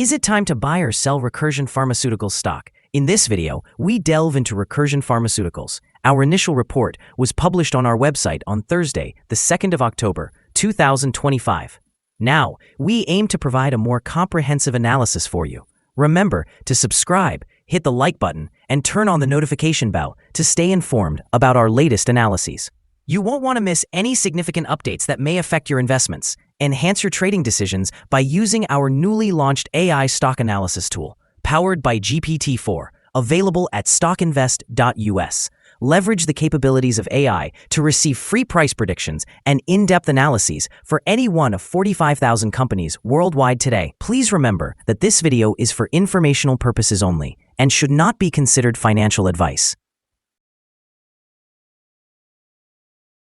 Is it time to buy or sell Recursion Pharmaceuticals stock? In this video, we delve into Recursion Pharmaceuticals. Our initial report was published on our website on Thursday, the 2nd of October, 2025. Now, we aim to provide a more comprehensive analysis for you. Remember to subscribe, hit the like button, and turn on the notification bell to stay informed about our latest analyses. You won't want to miss any significant updates that may affect your investments. Enhance your trading decisions by using our newly launched AI stock analysis tool, powered by GPT-4, available at StockInvest.us. Leverage the capabilities of AI to receive free price predictions and in-depth analyses for any one of 45,000 companies worldwide today. Please remember that this video is for informational purposes only and should not be considered financial advice.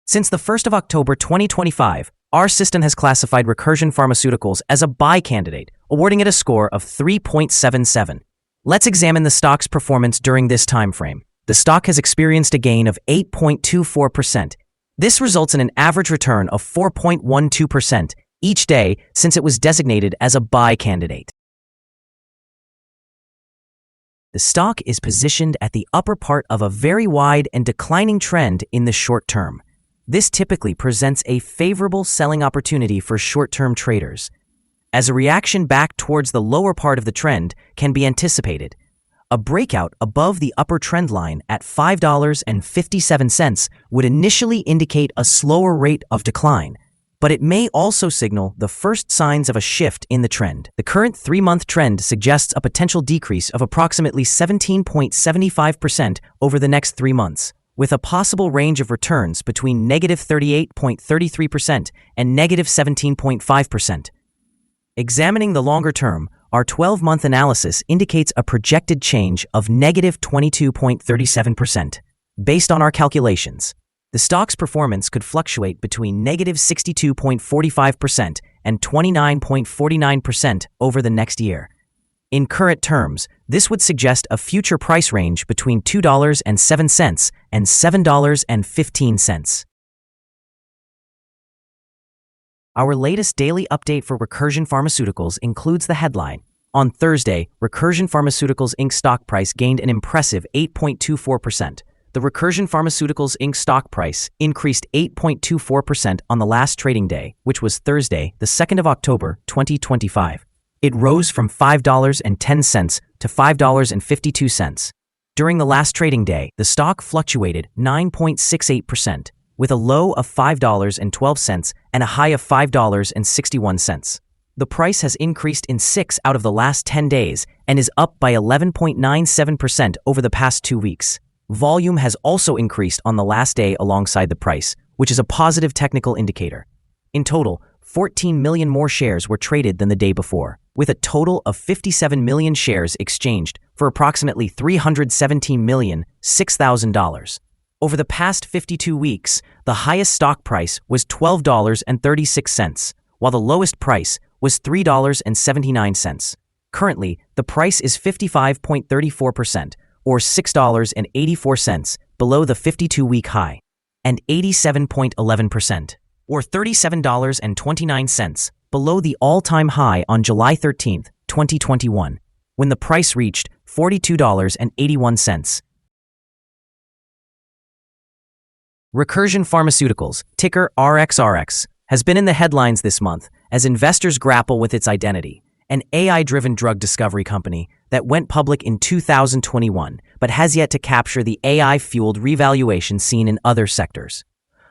Since the 1st of October 2025, our system has classified Recursion Pharmaceuticals as a buy candidate, awarding it a score of 3.77. Let's examine the stock's performance during this time frame. The stock has experienced a gain of 8.24%. This results in an average return of 4.12% each day since it was designated as a buy candidate. The stock is positioned at the upper part of a very wide and declining trend in the short term. This typically presents a favorable selling opportunity for short-term traders, as a reaction back towards the lower part of the trend can be anticipated. A breakout above the upper trend line at $5.57 would initially indicate a slower rate of decline, but it may also signal the first signs of a shift in the trend. The current 3-month trend suggests a potential decrease of approximately 17.75% over the next 3 months, with a possible range of returns between negative 38.33% and negative 17.5%. Examining the longer term, our 12-month analysis indicates a projected change of negative 22.37%. Based on our calculations, the stock's performance could fluctuate between negative 62.45% and 29.49% over the next year. In current terms, this would suggest a future price range between $2.07 and $7.15. Our latest daily update for Recursion Pharmaceuticals includes the headline. On Thursday, Recursion Pharmaceuticals Inc. stock price gained an impressive 8.24%. The Recursion Pharmaceuticals Inc. stock price increased 8.24% on the last trading day, which was Thursday, the 2nd of October, 2025. It rose from $5.10 to $5.52. During the last trading day, the stock fluctuated 9.68%, with a low of $5.12 and a high of $5.61. The price has increased in 6 out of the last 10 days and is up by 11.97% over the past 2 weeks. Volume has also increased on the last day alongside the price, which is a positive technical indicator. In total, 14 million more shares were traded than the day before, with a total of 57 million shares exchanged for approximately $317,006,000. Over the past 52 weeks, the highest stock price was $12.36, while the lowest price was $3.79. Currently, the price is 55.34%, or $6.84, below the 52-week high, and 87.11%. or $37.29, below the all-time high on July 13, 2021, when the price reached $42.81. Recursion Pharmaceuticals, ticker RXRX, has been in the headlines this month as investors grapple with its identity, an AI-driven drug discovery company that went public in 2021 but has yet to capture the AI-fueled revaluation seen in other sectors.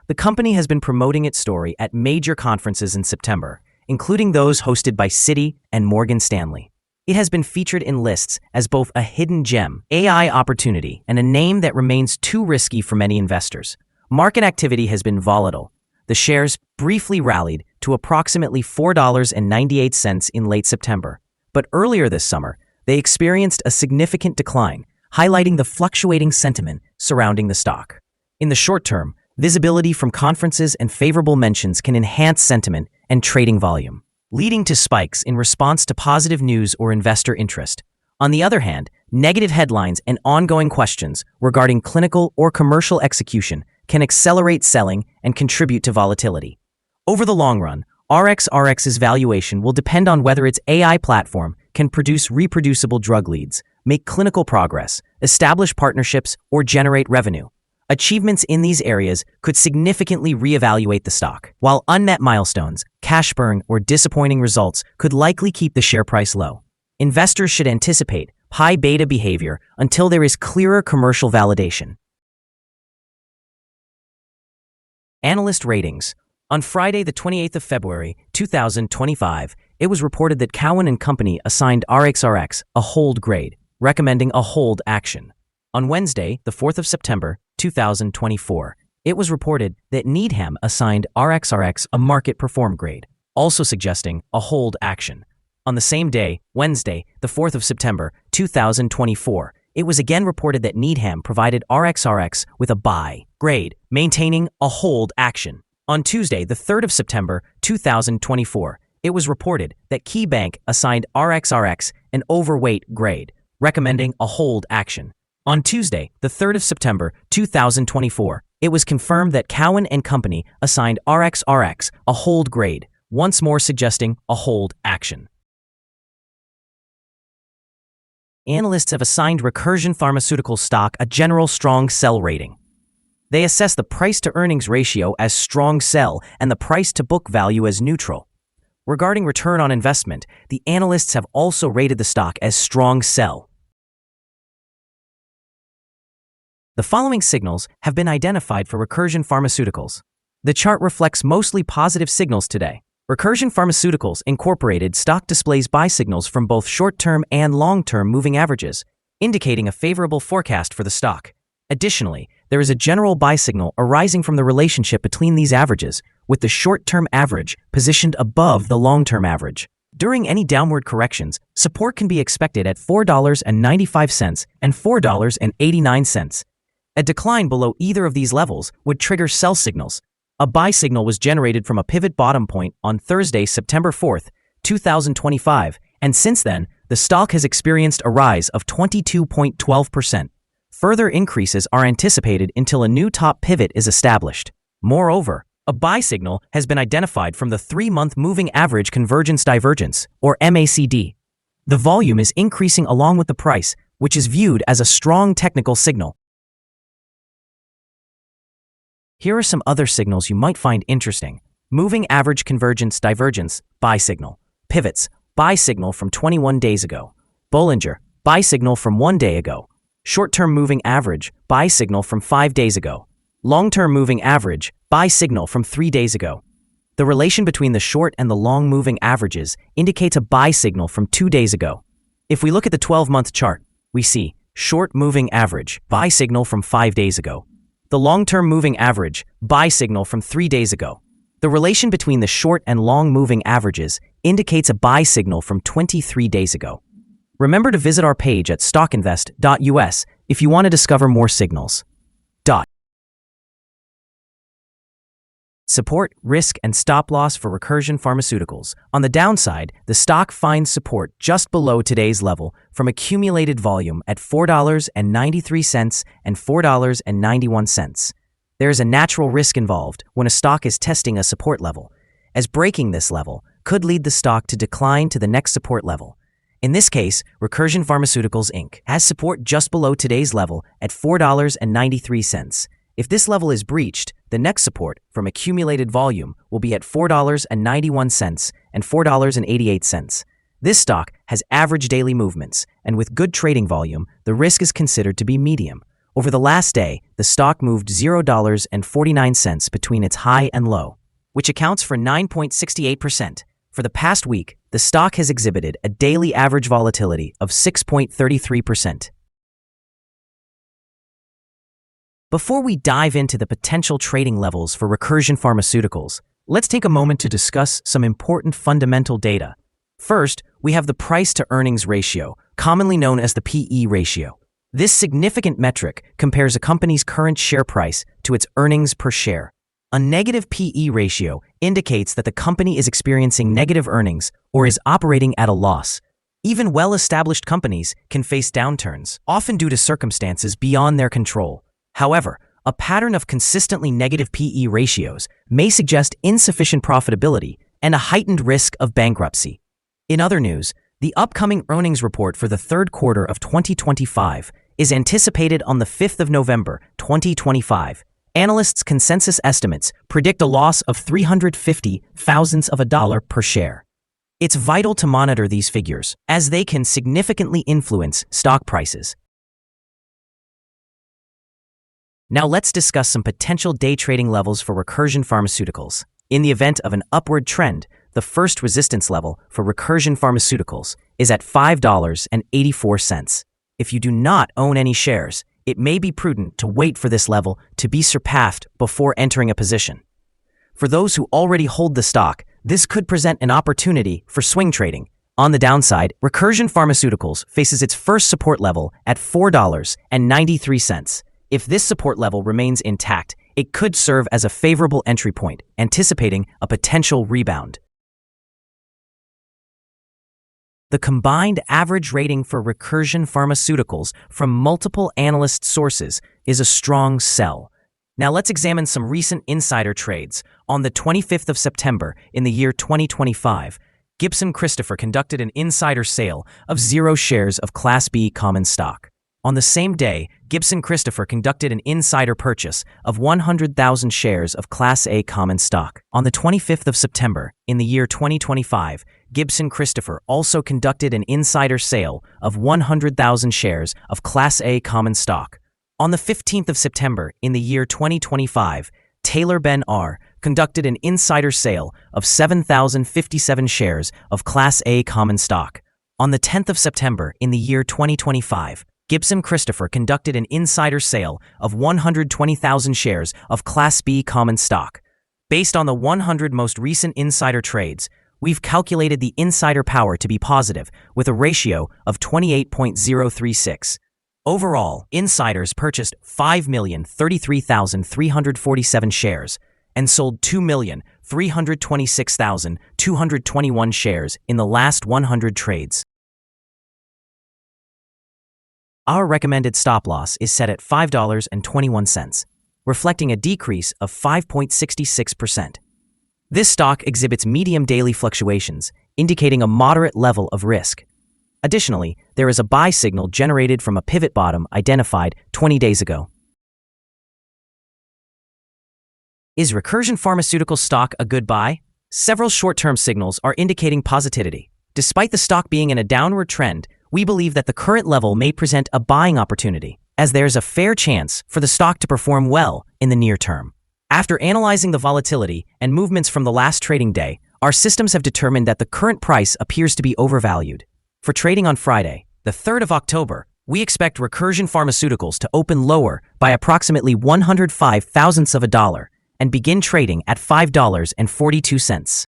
The company has been promoting its story at major conferences in September, including those hosted by Citi and Morgan Stanley. It has been featured in lists as both a hidden gem, AI opportunity, and a name that remains too risky for many investors. Market activity has been volatile. The shares briefly rallied to approximately $4.98 in late September, but earlier this summer, they experienced a significant decline, highlighting the fluctuating sentiment surrounding the stock. In the short term, visibility from conferences and favorable mentions can enhance sentiment and trading volume, leading to spikes in response to positive news or investor interest. On the other hand, negative headlines and ongoing questions regarding clinical or commercial execution can accelerate selling and contribute to volatility. Over the long run, RXRX's valuation will depend on whether its AI platform can produce reproducible drug leads, make clinical progress, establish partnerships, or generate revenue. Achievements in these areas could significantly reevaluate the stock, while unmet milestones, cash burn, or disappointing results could likely keep the share price low. Investors should anticipate high beta behavior until there is clearer commercial validation. Analyst ratings. On Friday, the 28th of February, 2025, it was reported that Cowen and Company assigned RXRX a hold grade, recommending a hold action. On Wednesday, the 4th of September, 2024, it was reported that Needham assigned RXRX a market perform grade, also suggesting a hold action. On the same day, Wednesday, the 4th of September, 2024, it was again reported that Needham provided RXRX with a buy grade, maintaining a hold action. On Tuesday, the 3rd of September, 2024, it was reported that KeyBank assigned RXRX an overweight grade, recommending a hold action. On Tuesday, the 3rd of September, 2024, it was confirmed that Cowen and Company assigned RXRX a hold grade, once more suggesting a hold action. Analysts have assigned Recursion Pharmaceuticals stock a general strong sell rating. They assess the price-to-earnings ratio as strong sell and the price-to-book value as neutral. Regarding return on investment, the analysts have also rated the stock as strong sell. The following signals have been identified for Recursion Pharmaceuticals. The chart reflects mostly positive signals today. Recursion Pharmaceuticals Incorporated stock displays buy signals from both short-term and long-term moving averages, indicating a favorable forecast for the stock. Additionally, there is a general buy signal arising from the relationship between these averages, with the short-term average positioned above the long-term average. During any downward corrections, support can be expected at $4.95 and $4.89. A decline below either of these levels would trigger sell signals. A buy signal was generated from a pivot bottom point on Thursday, September 4th, 2025, and since then, the stock has experienced a rise of 22.12%. Further increases are anticipated until a new top pivot is established. Moreover, a buy signal has been identified from the 3-month moving average convergence divergence, or MACD. The volume is increasing along with the price, which is viewed as a strong technical signal. Here are some other signals you might find interesting. Moving average convergence divergence, buy signal. Pivots, buy signal from 21 days ago. Bollinger, buy signal from 1 day ago. Short-term moving average, buy signal from 5 days ago. Long-term moving average, buy signal from 3 days ago. The relation between the short and the long moving averages indicates a buy signal from 2 days ago. If we look at the 12-month chart, we see short moving average, buy signal from 5 days ago. The long-term moving average, buy signal from 3 days ago. The relation between the short and long moving averages indicates a buy signal from 23 days ago. Remember to visit our page at StockInvest.us if you want to discover more signals. Support, risk, and stop loss for Recursion Pharmaceuticals. On the downside, the stock finds support just below today's level from accumulated volume at $4.93 and $4.91. There is a natural risk involved when a stock is testing a support level, as breaking this level could lead the stock to decline to the next support level. In this case, Recursion Pharmaceuticals Inc. has support just below today's level at $4.93. If this level is breached, the next support from accumulated volume will be at $4.91 and $4.88. This stock has average daily movements, and with good trading volume, the risk is considered to be medium. Over the last day, the stock moved $0.49 between its high and low, which accounts for 9.68%. For the past week, the stock has exhibited a daily average volatility of 6.33%. Before we dive into the potential trading levels for Recursion Pharmaceuticals, let's take a moment to discuss some important fundamental data. First, we have the price-to-earnings ratio, commonly known as the PE ratio. This significant metric compares a company's current share price to its earnings per share. A negative PE ratio indicates that the company is experiencing negative earnings or is operating at a loss. Even well-established companies can face downturns, often due to circumstances beyond their control. However, a pattern of consistently negative PE ratios may suggest insufficient profitability and a heightened risk of bankruptcy. In other news, The upcoming earnings report for the third quarter of 2025 is anticipated on the 5th of November, 2025. Analysts' consensus estimates predict a loss of 350 thousandths of a dollar per share. It's vital to monitor these figures, as they can significantly influence stock prices. Now let's discuss some potential day trading levels for Recursion Pharmaceuticals. In the event of an upward trend, the first resistance level for Recursion Pharmaceuticals is at $5.84. If you do not own any shares, it may be prudent to wait for this level to be surpassed before entering a position. For those who already hold the stock, this could present an opportunity for swing trading. On the downside, Recursion Pharmaceuticals faces its first support level at $4.93. If this support level remains intact, it could serve as a favorable entry point, anticipating a potential rebound. The combined average rating for Recursion Pharmaceuticals from multiple analyst sources is a strong sell. Now let's examine some recent insider trades. On the 25th of September in the year 2025, Gibson Christopher conducted an insider sale of 0 shares of Class B common stock. On the same day, Gibson Christopher conducted an insider purchase of 100,000 shares of Class A common stock. On the 25th of September in the year 2025, Gibson Christopher also conducted an insider sale of 100,000 shares of Class A common stock. On the 15th of September in the year 2025, Taylor Ben R. conducted an insider sale of 7,057 shares of Class A common stock. On the 10th of September in the year 2025, Gibson Christopher conducted an insider sale of 120,000 shares of Class B common stock. Based on the 100 most recent insider trades, we've calculated the insider power to be positive with a ratio of 28.036. Overall, insiders purchased 5,033,347 shares and sold 2,326,221 shares in the last 100 trades. Our recommended stop loss is set at $5.21, reflecting a decrease of 5.66%. This stock exhibits medium daily fluctuations, indicating a moderate level of risk. Additionally, there is a buy signal generated from a pivot bottom identified 20 days ago. Is Recursion Pharmaceuticals stock a good buy? Several short-term signals are indicating positivity. Despite the stock being in a downward trend, we believe that the current level may present a buying opportunity, as there's a fair chance for the stock to perform well in the near term. After analyzing the volatility and movements from the last trading day, our systems have determined that the current price appears to be overvalued. For trading on Friday, the 3rd of October, we expect Recursion Pharmaceuticals to open lower by approximately 105 thousandths of a dollar and begin trading at $5.42.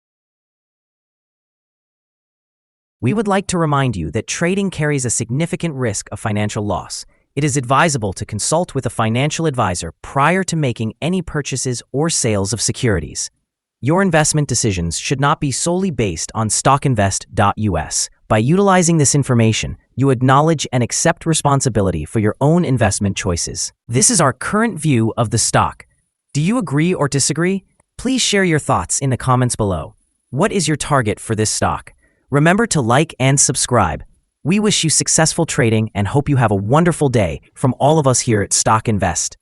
We would like to remind you that trading carries a significant risk of financial loss. It is advisable to consult with a financial advisor prior to making any purchases or sales of securities. Your investment decisions should not be solely based on StockInvest.us. By utilizing this information, you acknowledge and accept responsibility for your own investment choices. This is our current view of the stock. Do you agree or disagree? Please share your thoughts in the comments below. What is your target for this stock? Remember to like and subscribe. We wish you successful trading and hope you have a wonderful day from all of us here at StockInvest.